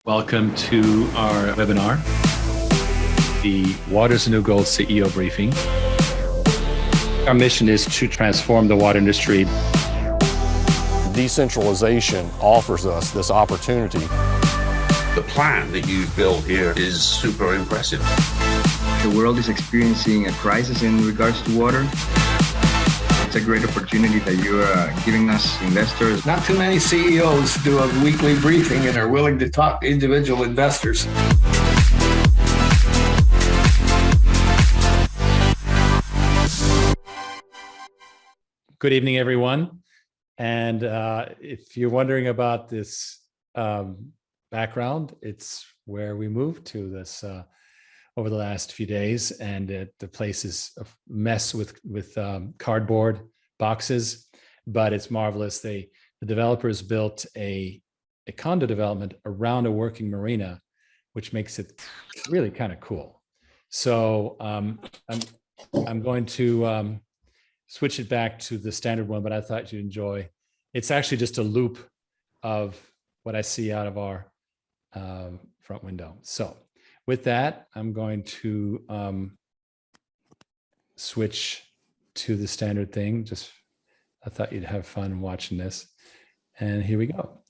Welcome to our webinar, the Water's the New Gold CEO Briefing. Our mission is to transform the water industry. Decentralization offers us this opportunity. The plan that you've built here is super impressive. The world is experiencing a crisis in regards to water. It's a great opportunity that you are giving us investors. Not too many CEOs do a weekly briefing and are willing to talk to individual investors. Good evening, everyone. And if you're wondering about this background, it's where we moved to this over the last few days, and the place is a mess with cardboard boxes, but it's marvelous. The developers built a condo development around a working marina, which makes it really kind of cool. So I'm going to switch it back to the standard one, but I thought you'd enjoy. It's actually just a loop of what I see out of our front window. So with that, I'm going to switch to the standard thing. Just, I thought you'd have fun watching this. And here we go.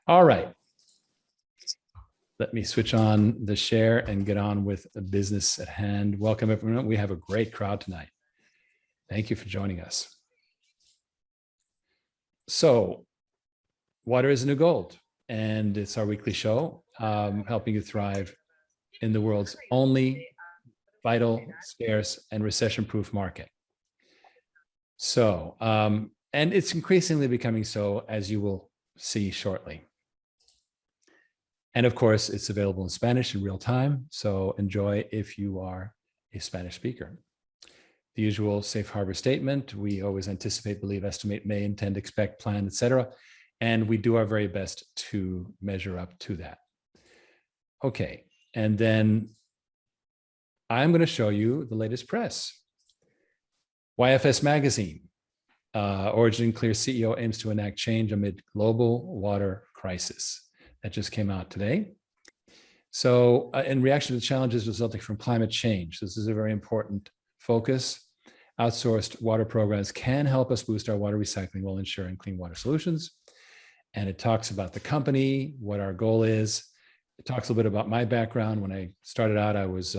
All right. Let me switch on the share and get on with the business at hand. Welcome, everyone. We have a great crowd tonight. Thank you for joining us. So, Water is the New Gold, and it's our weekly show, helping you thrive in the world's only vital, scarce, and recession-proof market. So, and it's increasingly becoming so, as you will see shortly. And of course, it's available in Spanish in real time, so enjoy if you are a Spanish speaker. The usual safe harbor statement: we always anticipate, believe, estimate, may, intend, expect, plan, etc. And we do our very best to measure up to that. Okay. And then I'm going to show you the latest press. YFS Magazine, Origin Clear CEO aims to enact change amid global water crisis. That just came out today. So in reaction to the challenges resulting from climate change, this is a very important focus. Outsourced water programs can help us boost our water recycling while ensuring clean water solutions. And it talks about the company, what our goal is. It talks a little bit about my background. When I started out, I was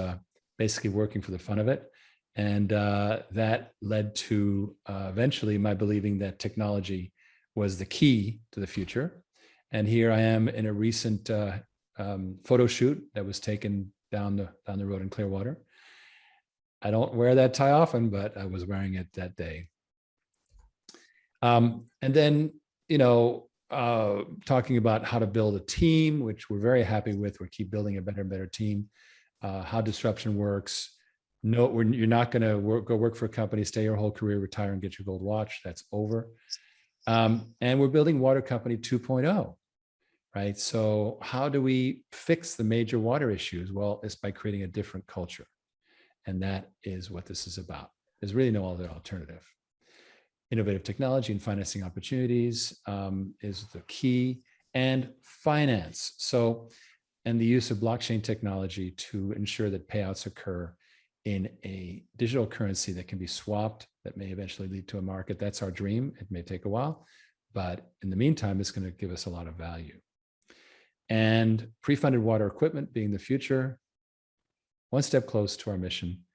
basically working for the fun of it. And that led to eventually my believing that technology was the key to the future. And here I am in a recent photo shoot that was taken down the road in Clearwater. I don't wear that tie often, but I was wearing it that day. And then, talking about how to build a team, which we're very happy with. We keep building a better and better team. How disruption works. No, you're not going to go work for a company, stay your whole career, retire, and get your gold watch. That's over. And we're building Water Company 2.0, right? So how do we fix the major water issues? Well, it's by creating a different culture. And that is what this is about. There's really no other alternative. Innovative technology and financing opportunities is the key, and finance. So, and the use of blockchain technology to ensure that payouts occur in a digital currency that can be swapped, that may eventually lead to a market. That's our dream. It may take a while, but in the meantime, it's going to give us a lot of value. And pre-funded water equipment being the future, one step close to our mission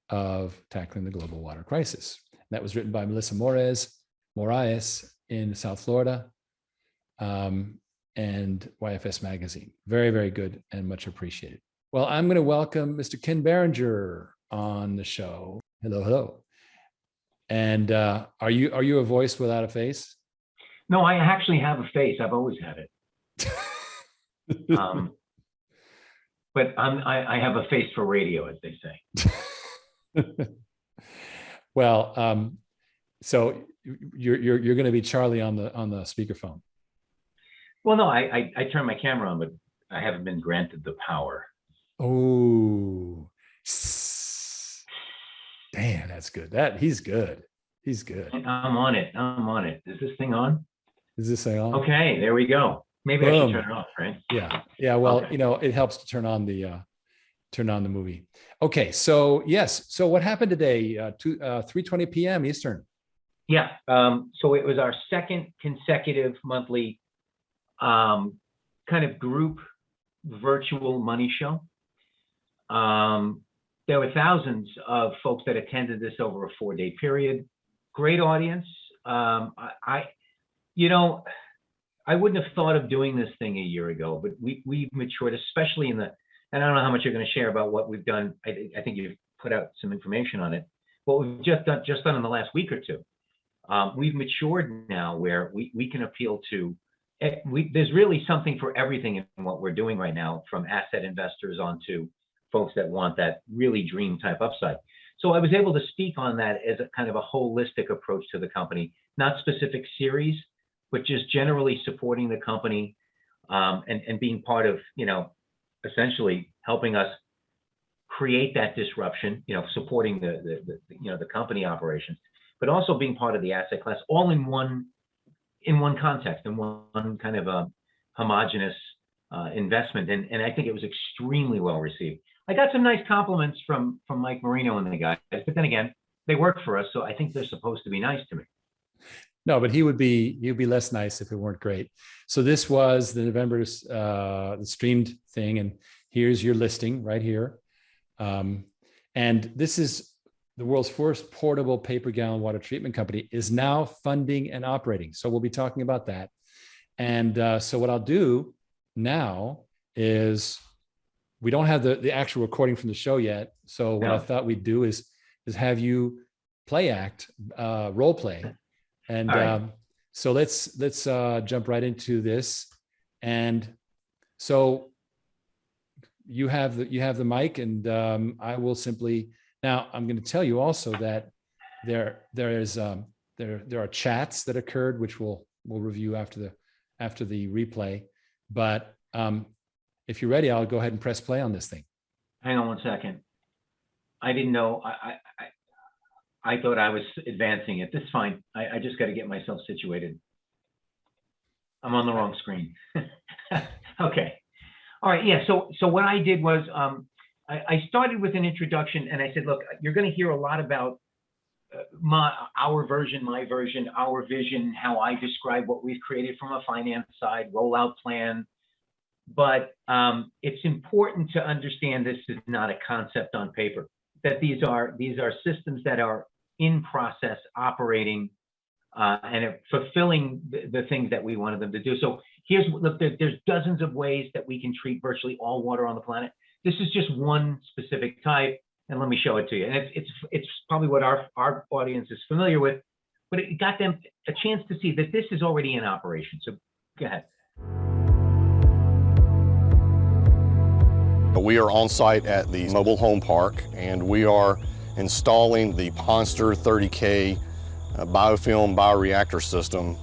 of tackling the global water crisis. That was written by Melissa Moraes in South Florida, and YFS Magazine. Very, very good and much appreciated. Well, I'm going to welcome Mr. Ken Berenger on the show. Hello, hello. And are you a voice without a face? No, I actually have a face. I've always had it. But I have a face for radio, as they say. Well, so you're going to be Charlie on the speakerphone. Well, no, I turned my camera on, but I haven't been granted the power. Oh, damn, that's good. He's good. He's good. I'm on it. Is this thing on? Is this thing on? Okay, there we go. Maybe I Boom. should turn it off, right? Yeah. Yeah. Well, Okay. it helps to turn on the movie. Okay. So yes. So what happened today? 3:20 p.m. Eastern. Yeah. So it was our second consecutive monthly kind of group virtual money show. There were thousands of folks that attended this over a 4-day period. Great audience. I wouldn't have thought of doing this thing a year ago, but we've matured, especially and I don't know how much you're going to share about what we've done. I think you've put out some information on it. What we've just done in the last week or two. We've matured now where we can appeal to, there's really something for everything in what we're doing right now, from asset investors on to folks that want that really dream type upside. So I was able to speak on that as a kind of a holistic approach to the company, not specific series, but just generally supporting the company and being part of, essentially helping us create that disruption, supporting the company operations, but also being part of the asset class, all in one context, in one kind of a homogenous investment. And I think it was extremely well received. I got some nice compliments from Mike Marino and the guys, but then again, they work for us, so I think they're supposed to be nice to me. No, but he'd be less nice if it weren't great. So this was the November's the streamed thing, and here's your listing right here. And this is the world's first portable pay-per-gallon water treatment company is now funding and operating. So we'll be talking about that. And so what I'll do now is, we don't have the actual recording from the show yet. So what I thought we'd do is have you role play. And right. So let's jump right into this. And so you have the mic, and I will simply, now I'm going to tell you also that there are chats that occurred, which we'll review after the replay. But if you're ready, I'll go ahead and press play on this thing. Hang on one second. I didn't know. I thought I was advancing it. That's fine. I just got to get myself situated. I'm on the wrong screen. Okay. All right. Yeah. So what I did was I started with an introduction, and I said, look, you're going to hear a lot about our version, my version, our vision, how I describe what we've created from a finance side, rollout plan. But it's important to understand this is not a concept on paper, that these are systems that are in process, operating, and fulfilling the things that we wanted them to do. So there's dozens of ways that we can treat virtually all water on the planet. This is just one specific type, and let me show it to you. And it's probably what our audience is familiar with, but it got them a chance to see that this is already in operation. So go ahead. We are on site at the mobile home park, and we are installing the Ponster 30K biofilm bioreactor system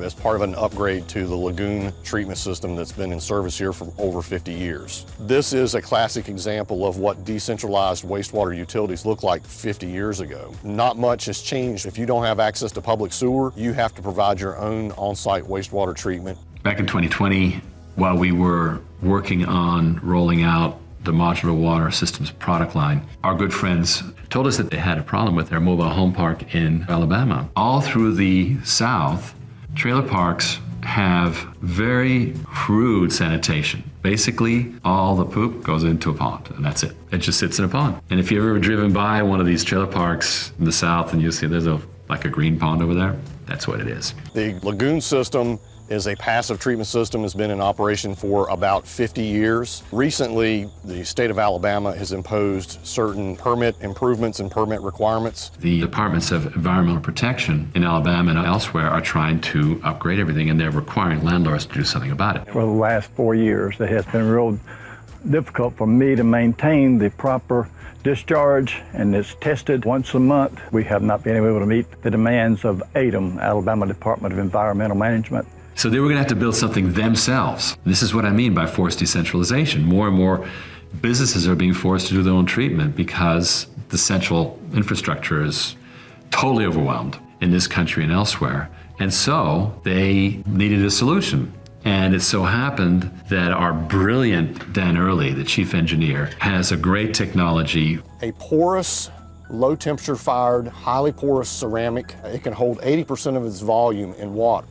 as part of an upgrade to the lagoon treatment system that's been in service here for over 50 years. This is a classic example of what decentralized wastewater utilities looked like 50 years ago. Not much has changed. If you don't have access to public sewer, you have to provide your own on-site wastewater treatment. Back in 2020, while we were working on rolling out the Modular Water Systems product line, our good friends told us that they had a problem with their mobile home park in Alabama. All through the South, trailer parks have very crude sanitation. Basically, all the poop goes into a pond, and that's it. It just sits in a pond. And if you've ever driven by one of these trailer parks in the South and you see there's like a green pond over there, that's what it is. The lagoon system is a passive treatment system, has been in operation for about 50 years. Recently, the state of Alabama has imposed certain permit improvements and permit requirements. The departments of environmental protection in Alabama and elsewhere are trying to upgrade everything, and they're requiring landlords to do something about it. For the last 4 years, it has been real difficult for me to maintain the proper discharge, and it's tested once a month. We have not been able to meet the demands of ADEM, Alabama Department of Environmental Management. So they were going to have to build something themselves. This is what I mean by forced decentralization. More and more businesses are being forced to do their own treatment because the central infrastructure is totally overwhelmed in this country and elsewhere. And so they needed a solution. And it so happened that our brilliant Dan Early, the chief engineer, has a great technology. A porous, low temperature fired, highly porous ceramic. It can hold 80% of its volume in water.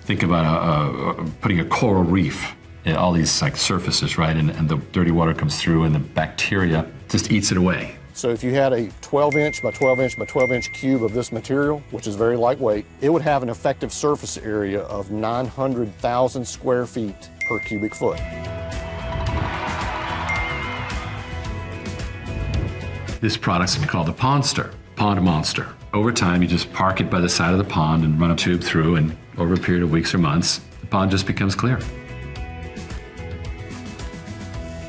Think about putting a coral reef in all these like surfaces, right? And the dirty water comes through and the bacteria just eats it away. So if you had a 12-inch by 12-inch by 12-inch cube of this material, which is very lightweight, it would have an effective surface area of 900,000 square feet per cubic foot. This product's called the Pondster, Pond Monster. Over time, you just park it by the side of the pond and run a tube through, and over a period of weeks or months, the pond just becomes clear.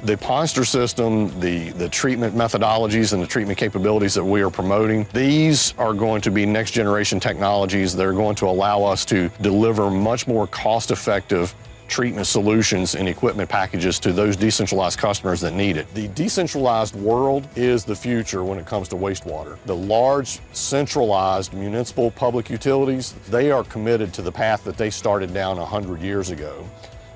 The Pondster system, the treatment methodologies and the treatment capabilities that we are promoting, these are going to be next generation technologies that are going to allow us to deliver much more cost-effective treatment solutions and equipment packages to those decentralized customers that need it. The decentralized world is the future when it comes to wastewater. The large, centralized municipal public utilities, they are committed to the path that they started down 100 years ago.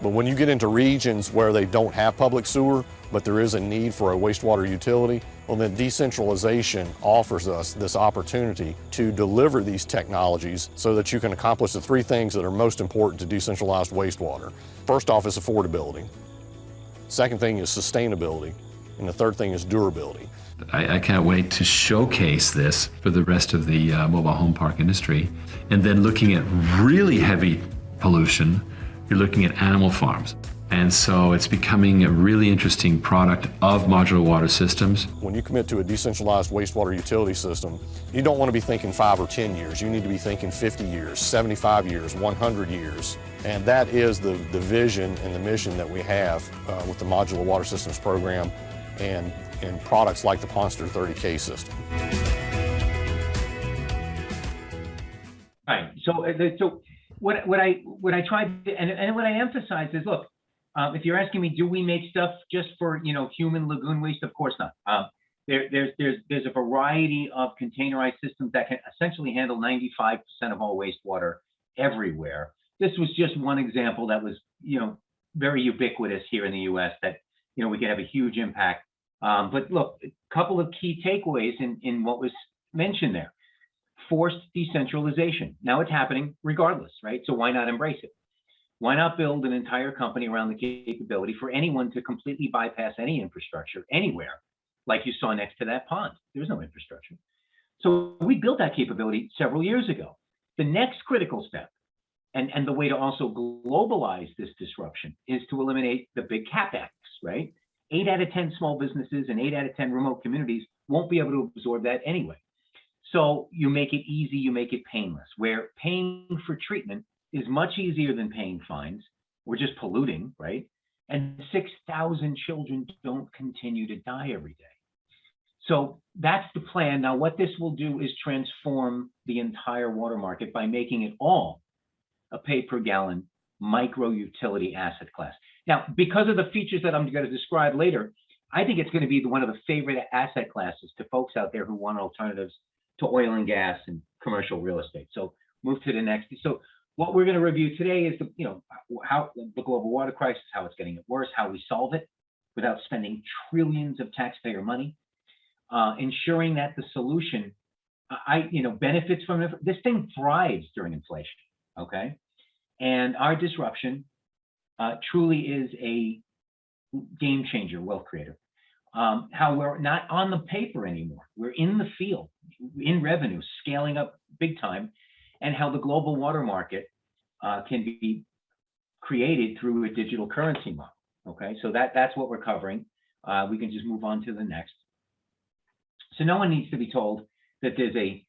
But when you get into regions where they don't have public sewer, but there is a need for a wastewater utility, well then decentralization offers us this opportunity to deliver these technologies so that you can accomplish the three things that are most important to decentralized wastewater. First off is affordability. Second thing is sustainability. And the third thing is durability. I can't wait to showcase this for the rest of the mobile home park industry. And then looking at really heavy pollution, you're looking at animal farms. And so it's becoming a really interesting product of modular water systems. When you commit to a decentralized wastewater utility system, you don't want to be thinking 5 or 10 years. You need to be thinking 50 years, 75 years, 100 years. And that is the vision and the mission that we have with the Modular Water Systems program and products like the Pondster 30K system. Right. So what I tried to, and what I emphasize is, look, if you're asking me, do we make stuff just for human lagoon waste? Of course not. There's a variety of containerized systems that can essentially handle 95% of all wastewater everywhere. This was just one example that was very ubiquitous here in the U.S. that we could have a huge impact. But look, a couple of key takeaways in what was mentioned there. Forced decentralization. Now it's happening regardless, right? So why not embrace it? Why not build an entire company around the capability for anyone to completely bypass any infrastructure anywhere, like you saw next to that pond? There was no infrastructure. So we built that capability several years ago. The next critical step, and the way to also globalize this disruption, is to eliminate the big CapEx, right? 8 out of 10 small businesses and 8 out of 10 remote communities won't be able to absorb that anyway. So you make it easy, you make it painless, where paying for treatment is much easier than paying fines. We're just polluting, right? And 6,000 children don't continue to die every day. So that's the plan. Now, what this will do is transform the entire water market by making it all a pay per gallon micro utility asset class. Now, because of the features that I'm going to describe later, I think it's going to be one of the favorite asset classes to folks out there who want alternatives to oil and gas and commercial real estate. So move to the next. So what we're going to review today is how the global water crisis, how it's getting worse, how we solve it without spending trillions of taxpayer money, ensuring that the solution benefits from it. This thing thrives during inflation, okay? And our disruption truly is a game changer, wealth creator. How we're not on the paper anymore. We're in the field, in revenue, scaling up big time, and how the global water market can be created through a digital currency model. Okay, so that's what we're covering. We can just move on to the next. So no one needs to be told that there's a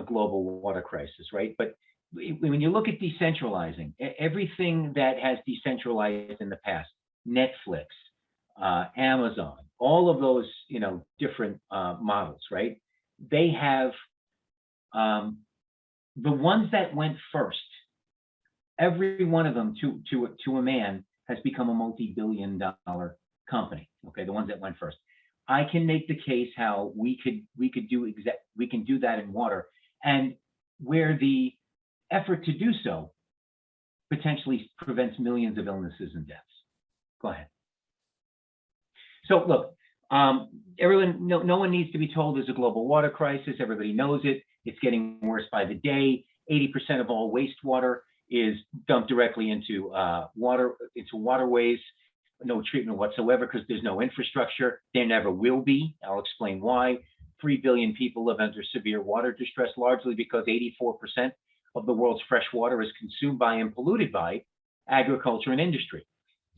global water crisis, right? But when you look at decentralizing, everything that has decentralized in the past, Netflix, Amazon, all of those different models, right? They have the ones that went first. Every one of them, to a man, has become a multi-billion-dollar company. Okay, the ones that went first. I can make the case how we can do that in water, and where the effort to do so potentially prevents millions of illnesses and deaths. Go ahead. So look, everyone, no one needs to be told there's a global water crisis. Everybody knows it. It's getting worse by the day. 80% of all wastewater is dumped directly into waterways. No treatment whatsoever because there's no infrastructure. There never will be. I'll explain why. 3 billion people live under severe water distress, largely because 84% of the world's fresh water is consumed by and polluted by agriculture and industry.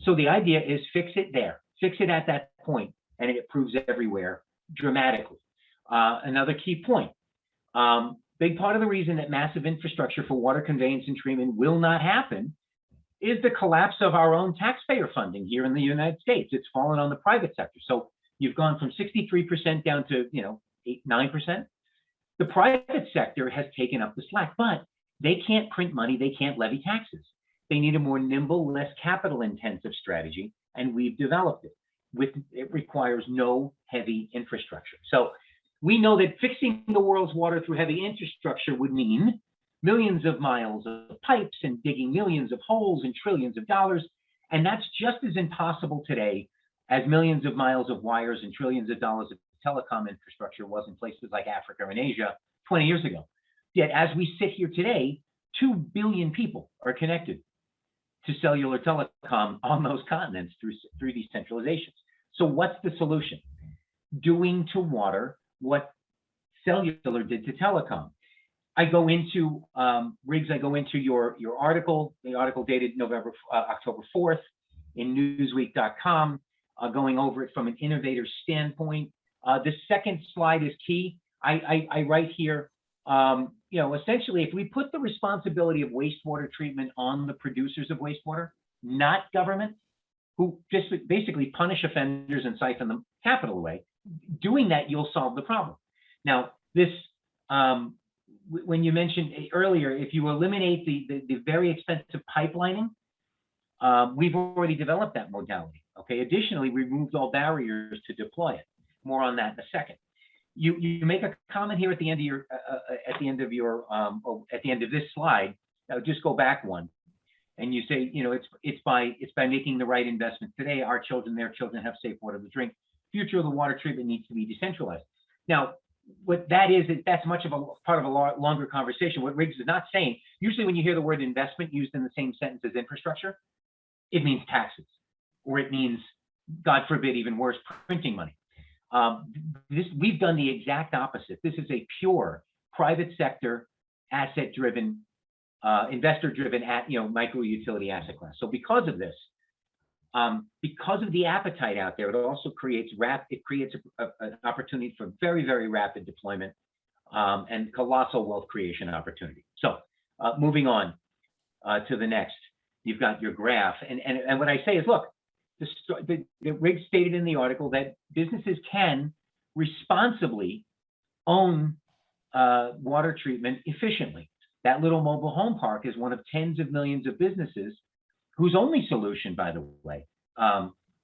So the idea is fix it there, fix it at that point, and it improves everywhere dramatically. Another key point, big part of the reason that massive infrastructure for water conveyance and treatment will not happen is the collapse of our own taxpayer funding here in the United States. It's fallen on the private sector. So you've gone from 63% down to 8-9%. The private sector has taken up the slack, but they can't print money, they can't levy taxes. They need a more nimble, less capital-intensive strategy, and we've developed it. It requires no heavy infrastructure. So we know that fixing the world's water through heavy infrastructure would mean millions of miles of pipes and digging millions of holes and trillions of dollars. And that's just as impossible today as millions of miles of wires and trillions of dollars of telecom infrastructure was in places like Africa and Asia 20 years ago. Yet as we sit here today, 2 billion people are connected to cellular telecom on those continents through these centralizations. So what's the solution? Doing to water what cellular did to telecom. I go into, Riggs, I go into your article, the article dated October 4th in newsweek.com, going over it from an innovator standpoint. The second slide is key. I write here, essentially, if we put the responsibility of wastewater treatment on the producers of wastewater, not government, who just basically punish offenders and siphon the capital away, doing that, you'll solve the problem. Now, this, when you mentioned earlier, if you eliminate the very expensive pipelining, we've already developed that modality. Okay. Additionally, we removed all barriers to deploy it. More on that in a second. You make a comment here at the end of this slide. Just go back one, and you say, it's by making the right investment today. Our children, their children have safe water to drink. Future of the water treatment needs to be decentralized. Now, what that is that's much of a part of a longer conversation. What Riggs is not saying. Usually, when you hear the word investment used in the same sentence as infrastructure, it means taxes, or it means, God forbid, even worse, printing money. We've done the exact opposite. This is a pure private sector, asset-driven, investor-driven, micro utility asset class. So because of this, because of the appetite out there, it also creates an opportunity for very, very rapid deployment and colossal wealth creation opportunity. So moving on to the next, you've got your graph, and what I say is, look. The Riggs stated in the article that businesses can responsibly own water treatment efficiently. That little mobile home park is one of tens of millions of businesses whose only solution, by the way,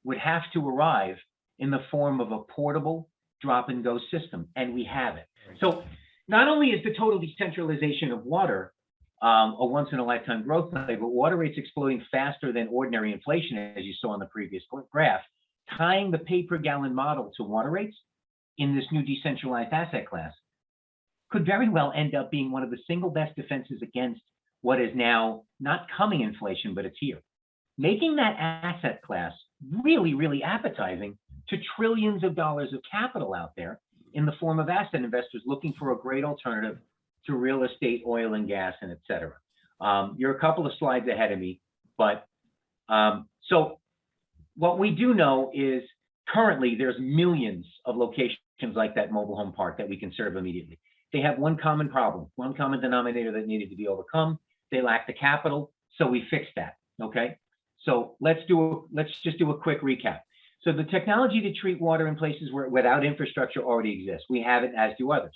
would have to arrive in the form of a portable drop-and-go system, and we have it. So not only is the total decentralization of water a once-in-a-lifetime growth play, but water rates exploding faster than ordinary inflation, as you saw on the previous graph, tying the pay-per-gallon model to water rates in this new decentralized asset class could very well end up being one of the single best defenses against what is now not coming inflation, but it's here. Making that asset class really, really appetizing to trillions of dollars of capital out there in the form of asset investors looking for a great alternative to real estate, oil and gas, and et cetera. You're a couple of slides ahead of me, but so what we do know is currently there's millions of locations like that mobile home park that we can serve immediately. They have one common problem, one common denominator that needed to be overcome. They lack the capital, so we fixed that, okay? So let's just do a quick recap. So the technology to treat water in places where without infrastructure already exists. We have it, as do others.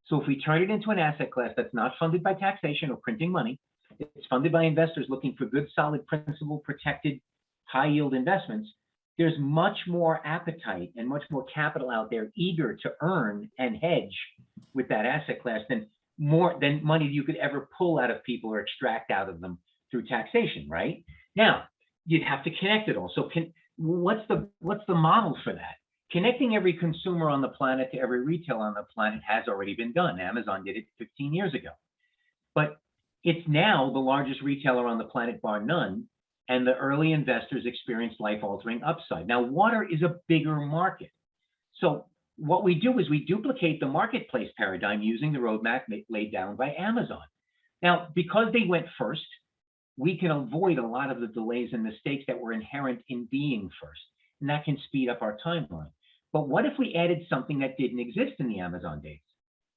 So if we turn it into an asset class that's not funded by taxation or printing money, it's funded by investors looking for good, solid, principal protected, high yield investments, there's much more appetite and much more capital out there eager to earn and hedge with that asset class than money you could ever pull out of people or extract out of them through taxation, right? Now, you'd have to connect it all. So what's the model for that? Connecting every consumer on the planet to every retailer on the planet has already been done. Amazon did it 15 years ago. But it's now the largest retailer on the planet, bar none, and the early investors experienced life-altering upside. Now, water is a bigger market. So what we do is we duplicate the marketplace paradigm using the roadmap laid down by Amazon. Now, because they went first, we can avoid a lot of the delays and mistakes that were inherent in being first, and that can speed up our timeline. But what if we added something that didn't exist in the Amazon days,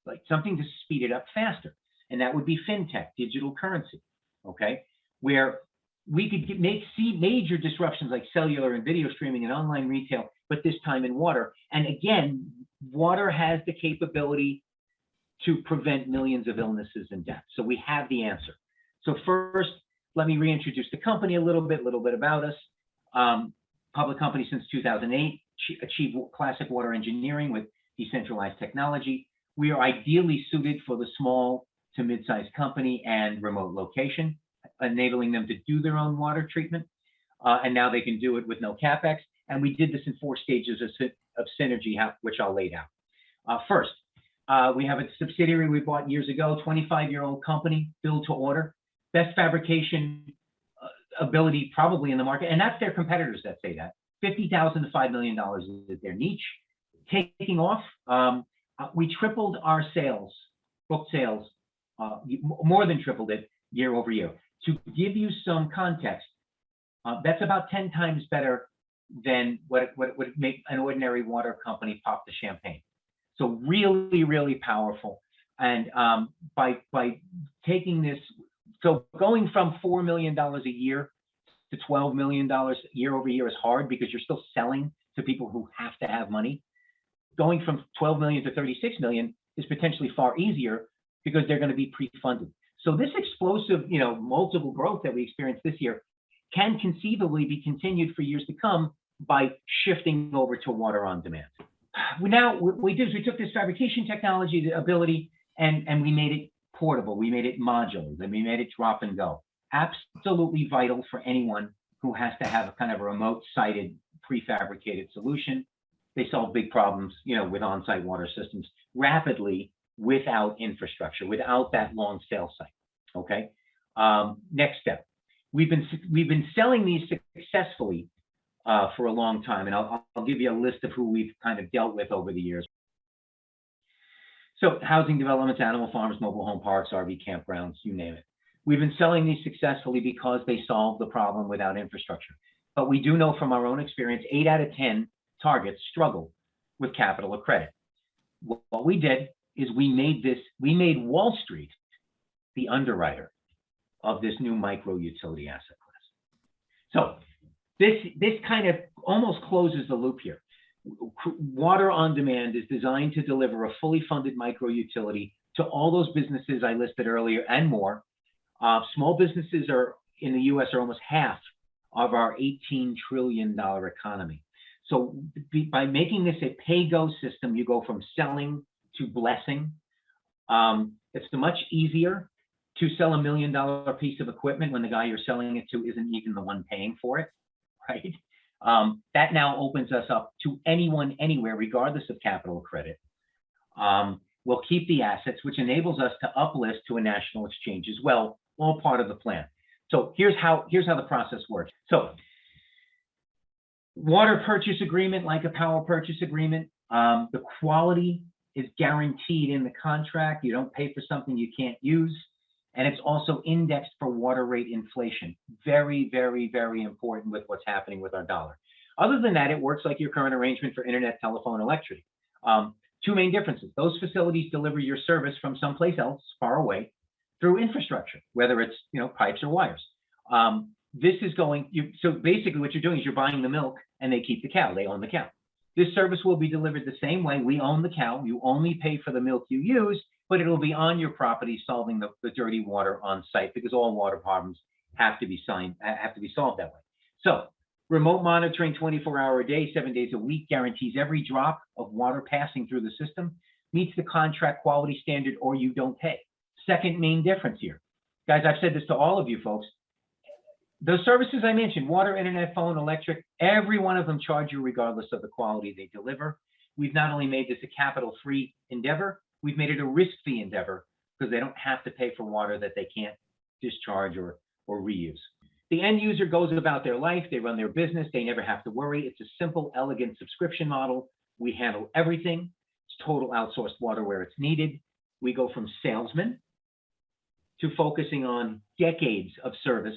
like something to speed it up faster? And that would be fintech, digital currency, okay? Where we could see major disruptions like cellular and video streaming and online retail, but this time in water. And again, water has the capability to prevent millions of illnesses and deaths. So we have the answer. So first, let me reintroduce the company a little bit about us. Public company since 2008, achieved classic water engineering with decentralized technology. We are ideally suited for the small to mid-sized company and remote location, enabling them to do their own water treatment. And now they can do it with no CapEx. And we did this in 4 stages of synergy, which I'll lay out. First, we have a subsidiary we bought years ago, 25-year-old company, build to order, best fabrication ability probably in the market. And that's their competitors that say that. $50,000 to $5 million is their niche. Taking off, we tripled our sales, book sales, more than tripled it year over year. To give you some context, that's about 10 times better than what would make an ordinary water company pop the champagne. So really, really powerful. And by taking this, so going from $4 million a year to $12 million year over year is hard because you're still selling to people who have to have money. Going from 12 million to 36 million is potentially far easier because they're going to be pre-funded. So this explosive, multiple growth that we experienced this year can conceivably be continued for years to come by shifting over to water on demand. What we did is we took this fabrication technology, the ability, and we made it portable. We made it modular. Then we made it drop and go. Absolutely vital for anyone who has to have a kind of a remote-sited, prefabricated solution. They solve big problems, with on-site water systems rapidly without infrastructure, without that long sales cycle. Okay. Next step. We've been selling these successfully for a long time, and I'll give you a list of who we've kind of dealt with over the years. So housing developments, animal farms, mobile home parks, RV campgrounds, you name it. We've been selling these successfully because they solve the problem without infrastructure. But we do know from our own experience, 8 out of 10 targets struggle with capital or credit. What we did is we made Wall Street the underwriter of this new micro utility asset class. So this kind of almost closes the loop here. Water on demand is designed to deliver a fully funded micro utility to all those businesses I listed earlier and more. Small businesses in the US are almost half of our $18 trillion economy. So by making this a pay-go system, you go from selling to blessing. It's much easier to sell $1 million piece of equipment when the guy you're selling it to isn't even the one paying for it, right? That now opens us up to anyone, anywhere, regardless of capital or credit. We'll keep the assets, which enables us to uplist to a national exchange as well, all part of the plan. So here's how the process works. So water purchase agreement, like a power purchase agreement, the quality is guaranteed in the contract. You don't pay for something you can't use. And it's also indexed for water rate inflation. Very, very, very important with what's happening with our dollar. Other than that, it works like your current arrangement for internet, telephone, electricity. 2 main differences. Those facilities deliver your service from someplace else, far away, through infrastructure, whether it's pipes or wires. So basically what you're doing is you're buying the milk and they keep the cow. They own the cow. This service will be delivered the same way. We own the cow. You only pay for the milk you use, but it'll be on your property solving the dirty water on site because all water problems have to be solved that way. So remote monitoring 24-hour a day, 7 days a week guarantees every drop of water passing through the system meets the contract quality standard or you don't pay. Second main difference here. Guys, I've said this to all of you folks. those services I mentioned, water, internet, phone, electric, every one of them charge you regardless of the quality they deliver. We've not only made this a capital-free endeavor, we've made it a risk-free endeavor because they don't have to pay for water that they can't discharge or reuse. The end user goes about their life, they run their business, they never have to worry. It's a simple, elegant subscription model. We handle everything. It's total outsourced water where it's needed. We go from salesmen to focusing on decades of service.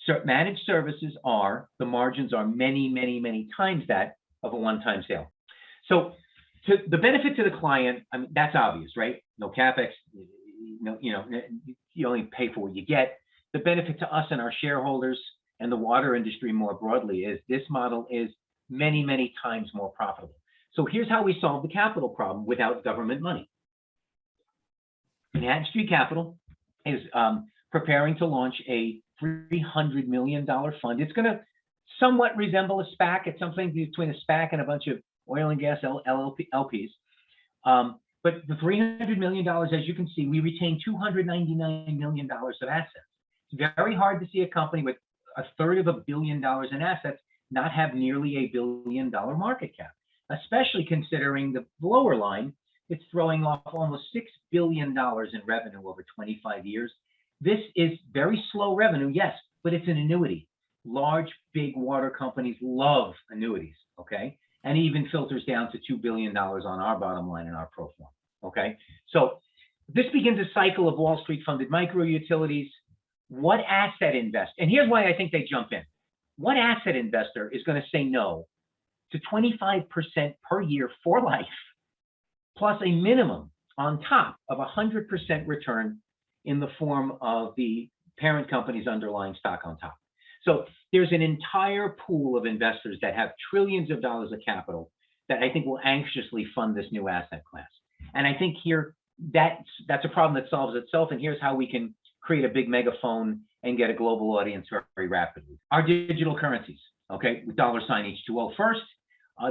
So managed services the margins are many, many, many times that of a one-time sale. So the benefit to the client, I mean, that's obvious, right? No CapEx, you only pay for what you get. The benefit to us and our shareholders and the water industry more broadly is this model is many, many times more profitable. So here's how we solve the capital problem without government money. Manhattan Street Capital is preparing to launch a $300 million fund. It's going to somewhat resemble a SPAC. It's something between a SPAC and a bunch of oil and gas LPs. But the $300 million, as you can see, we retain $299 million of assets. It's very hard to see a company with $1/3 of $1 billion in assets not have nearly $1 billion market cap, especially considering the lower line, it's throwing off almost $6 billion in revenue over 25 years. This is very slow revenue, yes, but it's an annuity. Large, big water companies love annuities, okay? And even filters down to $2 billion on our bottom line in our pro forma, okay? So this begins a cycle of Wall Street funded micro utilities. What asset investor, and here's why I think they jump in. What asset investor is going to say no to 25% per year for life, plus a minimum on top of 100% return in the form of the parent company's underlying stock on top? So there's an entire pool of investors that have trillions of dollars of capital that I think will anxiously fund this new asset class. And I think here that's a problem that solves itself. And here's how we can create a big megaphone and get a global audience very rapidly. Our digital currencies, okay, with $H2O first.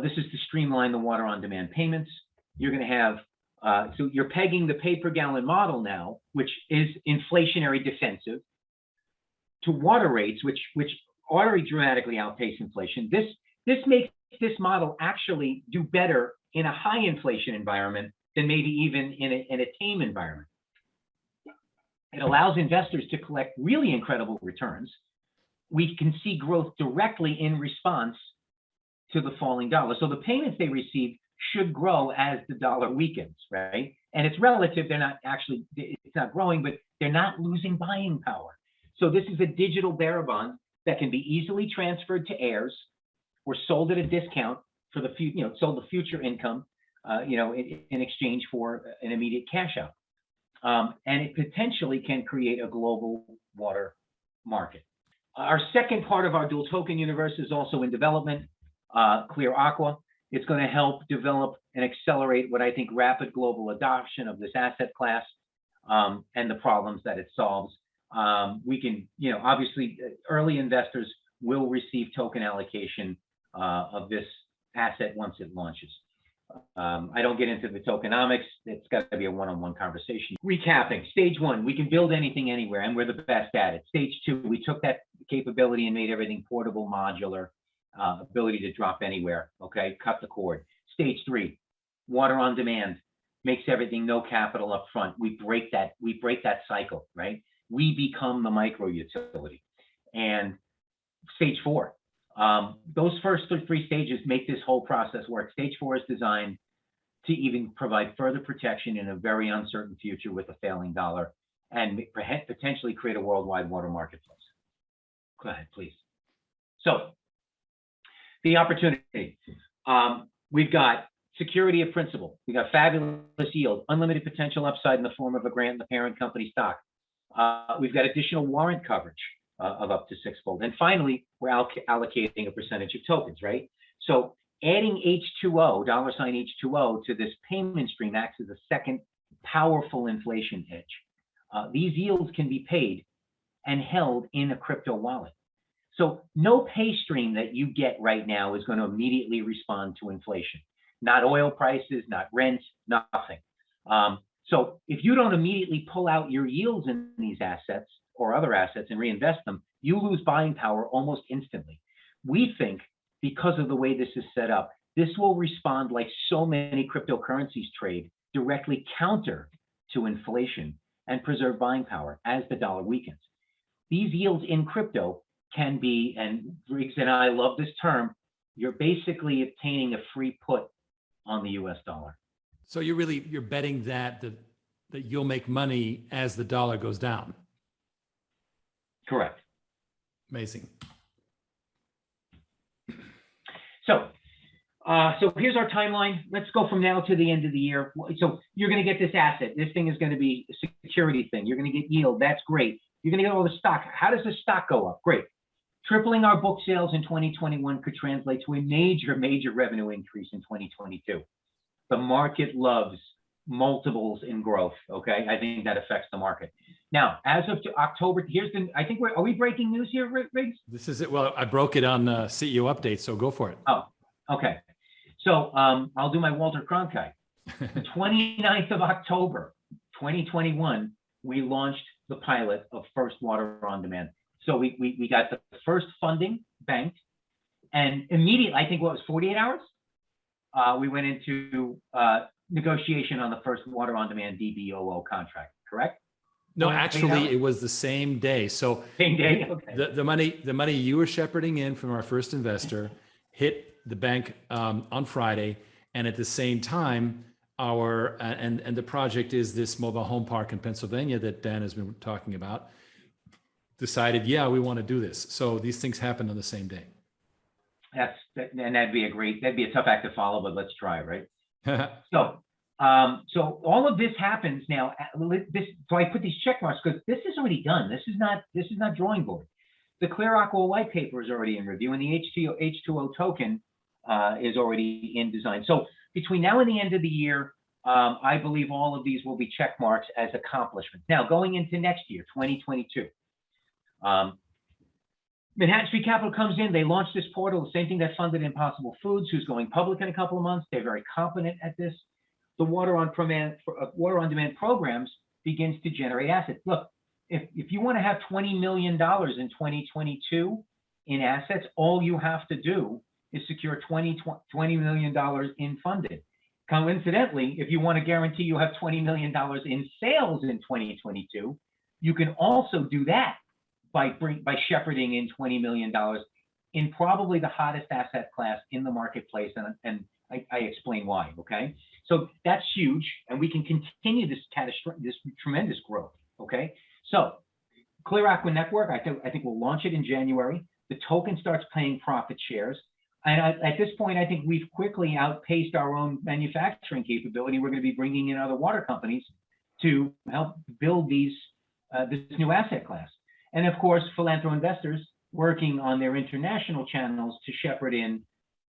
This is to streamline the water on demand payments. You're going to have, so you're pegging the pay per gallon model now, which is inflationary defensive, to water rates, which already dramatically outpace inflation. This makes this model actually do better in a high inflation environment than maybe even in a tame environment. It allows investors to collect really incredible returns. We can see growth directly in response to the falling dollar. So the payments they receive should grow as the dollar weakens, right? And it's relative, it's not growing, but they're not losing buying power. So this is a digital bearer bond that can be easily transferred to heirs or sold at a discount for the future, sold the future income, in exchange for an immediate cash out. And it potentially can create a global water market. Our second part of our dual token universe is also in development, Clear Aqua. It's going to help develop and accelerate what I think rapid global adoption of this asset class and the problems that it solves. We can, obviously early investors will receive token allocation of this asset once it launches. I don't get into the tokenomics. It's got to be a one-on-one conversation. Recapping, stage one, we can build anything anywhere and we're the best at it. Stage two, we took that capability and made everything portable, modular, ability to drop anywhere, okay, cut the cord. Stage three, water on demand, makes everything no capital up front. We break that cycle, right? We become the micro utility. And stage four, those first three stages make this whole process work. Stage four is designed to even provide further protection in a very uncertain future with a failing dollar and potentially create a worldwide water marketplace. Go ahead, please. So the opportunity, we've got security of principal. We got fabulous yield, unlimited potential upside in the form of a grant in the parent company stock. We've got additional warrant coverage of up to sixfold. And finally, we're allocating a percentage of tokens, right? So adding H2O, $H2O to this payment stream acts as a second powerful inflation hedge. These yields can be paid and held in a crypto wallet. So no pay stream that you get right now is going to immediately respond to inflation. Not oil prices, not rents, nothing. So if you don't immediately pull out your yields in these assets, or other assets and reinvest them, you lose buying power almost instantly. We think because of the way this is set up, this will respond like so many cryptocurrencies trade, directly counter to inflation and preserve buying power as the dollar weakens. These yields in crypto can be, and Riggs and I love this term, you're basically obtaining a free put on the US dollar. So you're betting that you'll make money as the dollar goes down. Correct. Amazing. So here's our timeline. Let's go from now to the end of the year. So you're going to get this asset. This thing is going to be a security thing. You're going to get yield. That's great. You're going to get all the stock. How does the stock go up? Great. Tripling our book sales in 2021 could translate to a major, major revenue increase in 2022. The market loves multiples in growth. Okay, I think that affects the market. Now, as of October, are we breaking news here, Riggs? This is it. Well, I broke it on CEO update, so go for it. Oh, okay. So I'll do my Walter Cronkite. The 29th of October, 2021, we launched the pilot of First Water on Demand. So we got the first funding banked, and immediately, I think what was 48 hours, we went into negotiation on the First Water on Demand DBOO contract. Correct? No, actually, it was the same day. So same day. Okay. The money you were shepherding in from our first investor hit the bank on Friday, and at the same time, and the project is this mobile home park in Pennsylvania that Dan has been talking about. Decided, yeah, we want to do this. So these things happen on the same day. And that'd be a tough act to follow, but let's try, right? So all of this happens now. So I put these check marks because this is already done. This is not drawing board. The Clear Aqua white paper is already in review, and the H2O token is already in design. So between now and the end of the year, I believe all of these will be check marks as accomplishments. Now, going into next year, 2022. Manhattan Street Capital comes in, they launch this portal, the same thing that funded Impossible Foods, who's going public in a couple of months. They're very competent at this. The Water on Demand programs begins to generate assets. Look, if you want to have $20 million in 2022 in assets, all you have to do is secure $20 million in funding. Coincidentally, if you want to guarantee you have $20 million in sales in 2022, you can also do that by shepherding in $20 million in probably the hottest asset class in the marketplace, and I explain why. Okay, so that's huge, and we can continue this tremendous growth. Okay, so Clear Aqua Network, I think we'll launch it in January. The token starts paying profit shares, and at this point, I think we've quickly outpaced our own manufacturing capability. We're going to be bringing in other water companies to help build this new asset class. And of course, philanthro investors working on their international channels to shepherd in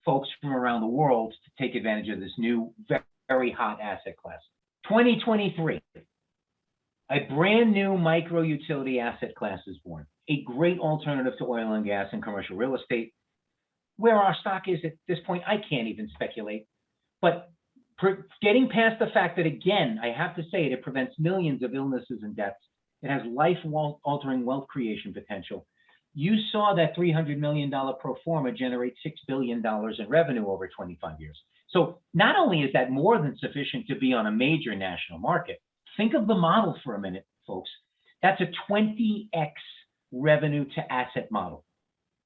folks from around the world to take advantage of this new, very hot asset class. 2023, a brand new micro utility asset class is born, a great alternative to oil and gas and commercial real estate. Where our stock is at this point, I can't even speculate. But getting past the fact that, again, I have to say it prevents millions of illnesses and deaths. It has life-altering wealth creation potential. You saw that $300 million pro forma generate $6 billion in revenue over 25 years. So not only is that more than sufficient to be on a major national market, think of the model for a minute, folks. That's a 20x revenue to asset model.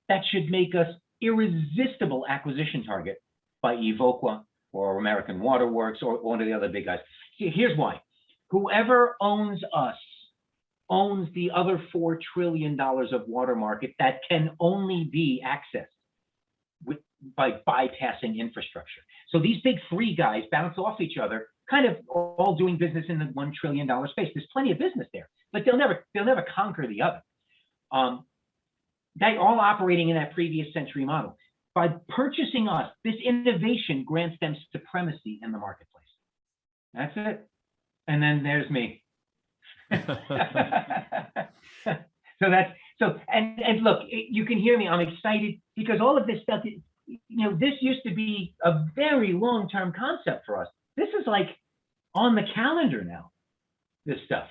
That should make us irresistible acquisition target by Evoqua or American Water Works or one of the other big guys. Here's why. Whoever owns us owns the other $4 trillion of water market that can only be accessed by bypassing infrastructure. So these big three guys bounce off each other, kind of all doing business in the $1 trillion space. There's plenty of business there, but they'll never conquer the other. They all operating in that previous century model. By purchasing us, this innovation grants them supremacy in the marketplace. That's it. And then there's me. And look, you can hear me. I'm excited because all of this stuff, this used to be a very long-term concept for us. This is like on the calendar now, this stuff.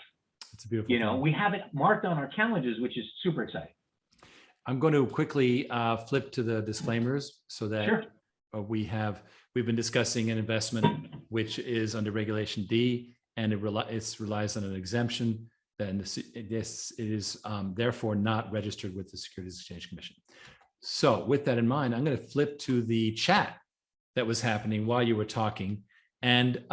It's a beautiful You know, thing. we have it marked on our calendars, which is super exciting. I'm going to quickly flip to the disclaimers so that Sure. we've been discussing an investment which is under Regulation D, and it relies on an exemption. Then this is therefore not registered with the Securities Exchange Commission. So with that in mind, I'm going to flip to the chat that was happening while you were talking. And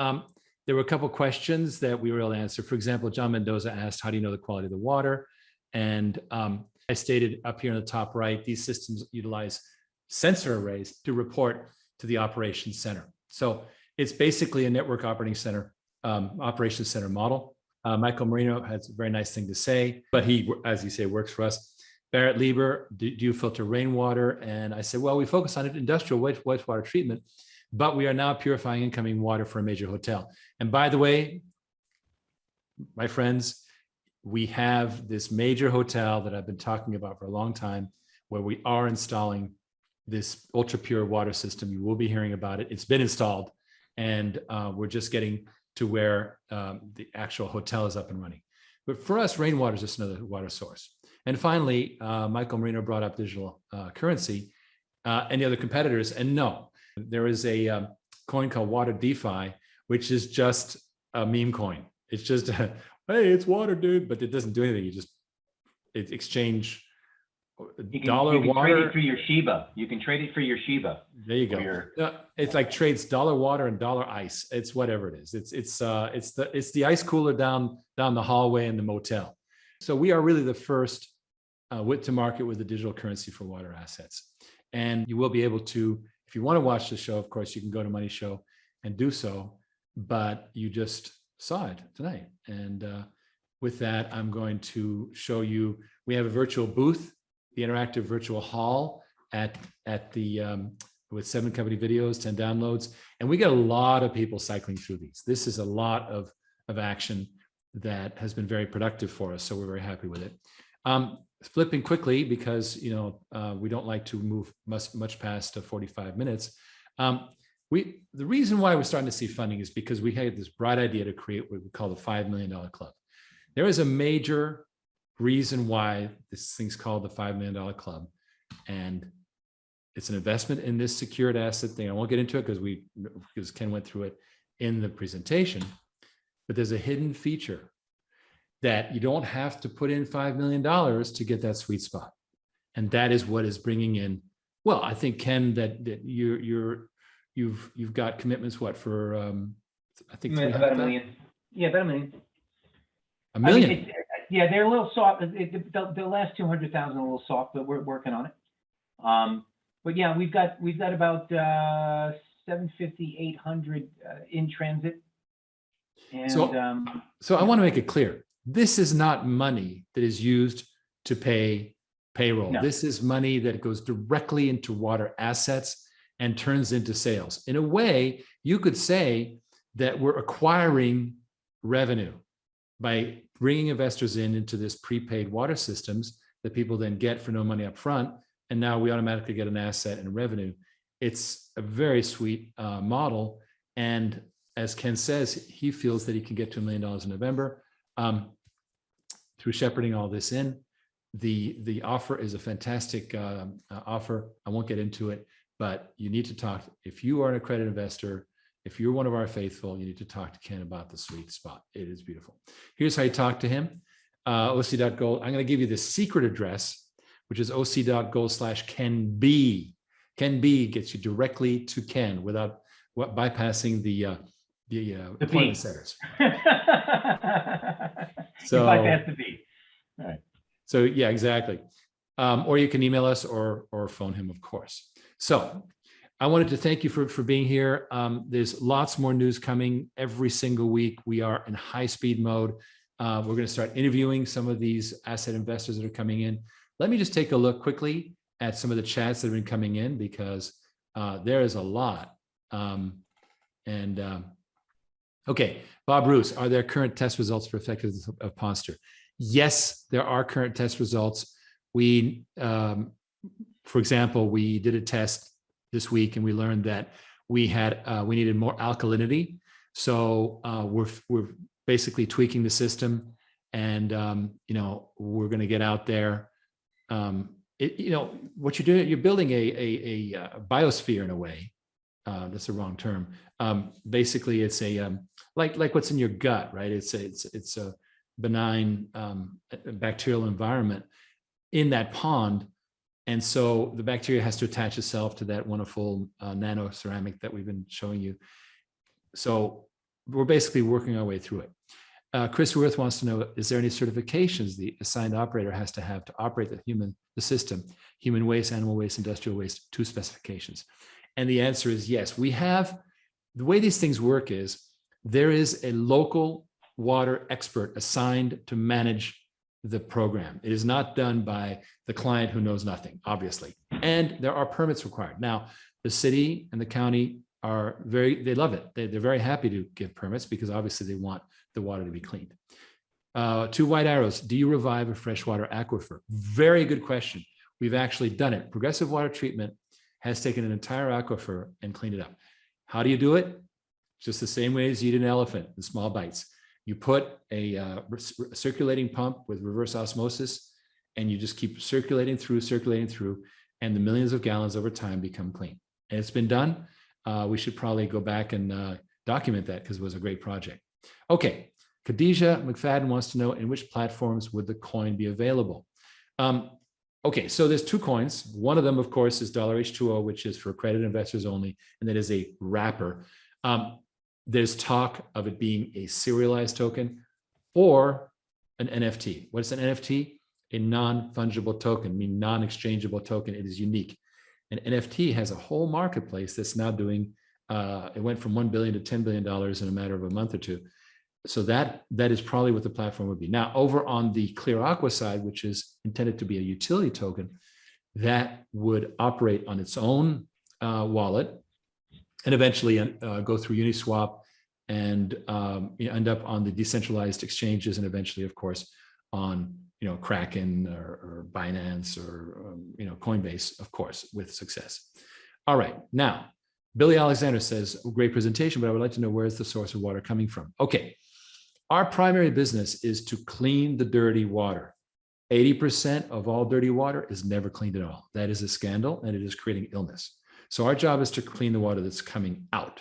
there were a couple questions that we were able to answer. For example, John Mendoza asked, how do you know the quality of the water? And I stated up here in the top right, these systems utilize sensor arrays to report to the operations center. So it's basically a network operating center, operations center model. Michael Marino has a very nice thing to say, but he, as you say, works for us. Barrett Lieber, do you filter rainwater? And I said, well, we focus on industrial wastewater treatment, but we are now purifying incoming water for a major hotel. And by the way, my friends, we have this major hotel that I've been talking about for a long time, where we are installing this ultra pure water system. You will be hearing about it. It's been installed, and we're just getting to where the actual hotel is up and running. But for us, rainwater is just another water source. And finally, Michael Marino brought up digital currency. Any other competitors? And no, there is a coin called Water DeFi, which is just a meme coin. It's just, hey, it's water, dude, but it doesn't do anything. You just exchange dollar you can water. trade it for your Shiba. You can trade it for your Shiba. There you go. It's like trades dollar water and dollar ice. It's whatever it is. It's the ice cooler down the hallway in the motel. So we are really the first to market with the digital currency for water assets. And you will be able to, if you want to watch the show, of course, you can go to Money Show and do so, but you just saw it tonight. And with that, I'm going to show you, we have a virtual booth, the interactive virtual hall at the, with 7 company videos, 10 downloads. And we get a lot of people cycling through these. This is a lot of action that has been very productive for us. So we're very happy with it. Flipping quickly, because we don't like to move much past 45 minutes. The reason why we're starting to see funding is because we had this bright idea to create what we call the $5 million club. There is a major reason why this thing's called the $5 million club, and it's an investment in this secured asset thing. I won't get into it because Ken went through it in the presentation, but there's a hidden feature that you don't have to put in $5 million to get that sweet spot. And that is what is bringing in, well, I think, Ken, that you've got commitments, what, for, I think about $1 million. Yeah, about $1 million. $1 million? I mean, yeah, they're a little soft. The last 200,000 a little soft, but we're working on it. But yeah, we've got about 750, 800 in transit. And so I want to make it clear. This is not money that is used to pay payroll. No. This is money that goes directly into water assets and turns into sales. In a way, you could say that we're acquiring revenue by bringing investors into this prepaid water systems that people then get for no money up front. And now we automatically get an asset and revenue. It's a very sweet model. And as Ken says, he feels that he can get to $1 million in November. Through shepherding all this in, the offer is a fantastic offer. I won't get into it, but you need to talk. If you are an accredited investor, if you're one of our faithful, you need to talk to Ken about the sweet spot. It is beautiful. Here's how you talk to him. OC.gold. I'm going to give you the secret address, which is oc.gold/Ken B. Ken B gets you directly to Ken without bypassing the appointment setters. So bypass the B. All right. So yeah, exactly. Or you can email us or phone him, of course. So I wanted to thank you for being here. There's lots more news coming every single week. We are in high speed mode. We're going to start interviewing some of these asset investors that are coming in. Let me just take a look quickly at some of the chats that have been coming in, because there is a lot. Okay, Bob Roos, are there current test results for effectiveness of Ponster? Yes, there are current test results. We, for example, we did a test this week and we learned that we needed more alkalinity. So we're basically tweaking the system And, we're going to get out there. What you're doing, you're building a biosphere in a way. That's the wrong term. Basically, it's like what's in your gut, right? It's a benign bacterial environment in that pond. And so the bacteria has to attach itself to that wonderful nano ceramic that we've been showing you. So we're basically working our way through it. Chris Worth wants to know, is there any certifications the assigned operator has to have to operate the system, human waste, animal waste, industrial waste, to specifications? And the answer is yes. We have, the way these things work is there is a local water expert assigned to manage the program. It is not done by the client who knows nothing, obviously. And there are permits required. Now, the city and the county are they love it. They're very happy to give permits because obviously they want the water to be cleaned. Two white arrows. Do you revive a freshwater aquifer? Very good question. We've actually done it. Progressive water treatment has taken an entire aquifer and cleaned it up. How do you do it? Just the same way as you eat an elephant in small bites. You put a circulating pump with reverse osmosis, and you just keep circulating through, and the millions of gallons over time become clean. And it's been done. We should probably go back and document that because it was a great project. Okay, Khadijah McFadden wants to know, in which platforms would the coin be available? Okay, so there's two coins. One of them, of course, is $H2O, which is for accredited investors only, and that is a wrapper. There's talk of it being a serialized token or an NFT. What is an NFT? A non-fungible token, meaning non-exchangeable token. It is unique. An NFT has a whole marketplace that's now doing, it went from $1 billion to $10 billion in a matter of a month or two. So that is probably what the platform would be. Now, over on the Clear Aqua side, which is intended to be a utility token, that would operate on its own wallet and eventually go through Uniswap and end up on the decentralized exchanges, and eventually, of course, on Kraken or Binance or Coinbase, of course, with success. All right, now Billy Alexander says, great presentation, but I would like to know, where is the source of water coming from? Okay, our primary business is to clean the dirty water. 80% of all dirty water is never cleaned at all. That is a scandal, and it is creating illness. So our job is to clean the water that's coming out.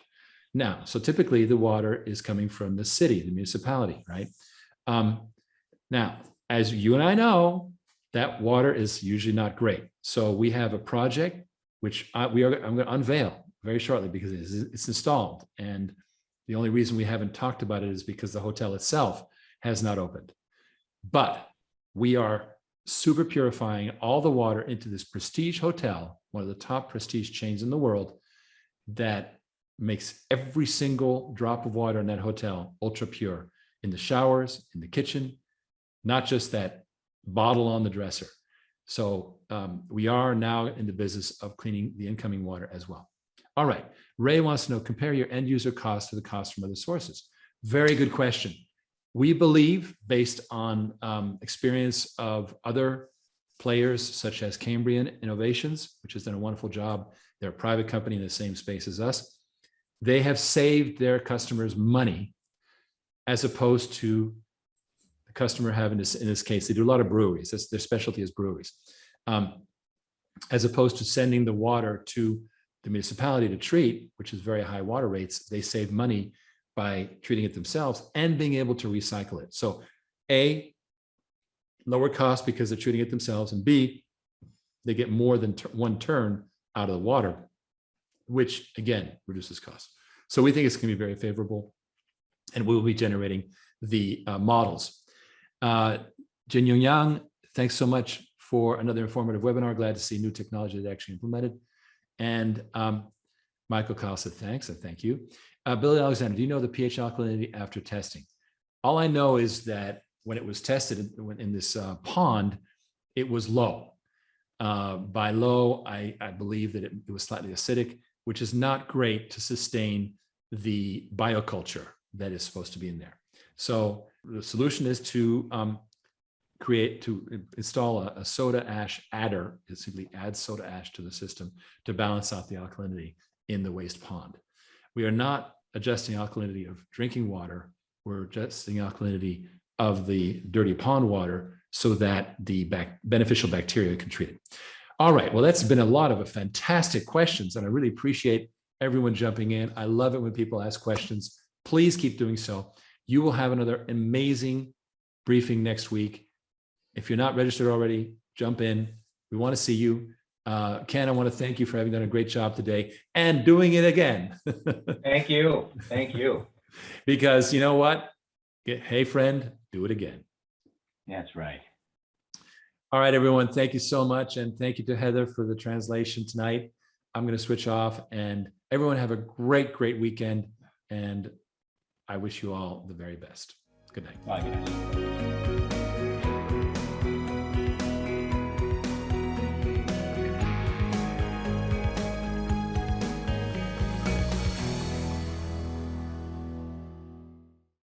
Now, so typically the water is coming from the city, the municipality, right? Now, as you and I know, that water is usually not great. So we have a project which I'm going to unveil very shortly because it's installed. And the only reason we haven't talked about it is because the hotel itself has not opened. But we are super purifying all the water into this prestige hotel, one of the top prestige chains in the world, that makes every single drop of water in that hotel ultra pure, in the showers, in the kitchen, not just that bottle on the dresser. So we are now in the business of cleaning the incoming water as well. All right, Ray wants to know, compare your end user cost to the cost from other sources. Very good question. We believe, based on experience of other players such as Cambrian Innovations, which has done a wonderful job, they're a private company in the same space as us, they have saved their customers money as opposed to the customer having to, in this case, they do a lot of breweries, that's their specialty is breweries, as opposed to sending the water to the municipality to treat, which is very high water rates. They save money by treating it themselves and being able to recycle it. So A, lower cost because they're treating it themselves, and B, they get more than one turn out of the water, which again reduces costs. So we think it's going to be very favorable, and we will be generating the models. Jin Young Yang, thanks so much for another informative webinar. Glad to see new technology that actually implemented. And Michael Kyle said thanks, and thank you. Billy Alexander, do you know the pH alkalinity after testing? All I know is that when it was tested in this pond, it was low. By low, I believe that it was slightly acidic, which is not great to sustain the bioculture that is supposed to be in there. So the solution is to install a soda ash adder. It simply adds soda ash to the system to balance out the alkalinity in the waste pond. We are not adjusting alkalinity of drinking water. We're adjusting alkalinity of the dirty pond water so that the beneficial bacteria can treat it. All right, well, that's been a lot of fantastic questions, and I really appreciate everyone jumping in. I love it when people ask questions. Please keep doing so. You will have another amazing briefing next week. If you're not registered already, jump in. We want to see you. Ken, I want to thank you for having done a great job today and doing it again. Thank you. Thank you. Because you know what? Hey, friend, do it again. That's right. All right, everyone. Thank you so much. And thank you to Heather for the translation tonight. I'm going to switch off, and everyone have a great, great weekend. And I wish you all the very best. Good night. Bye, guys.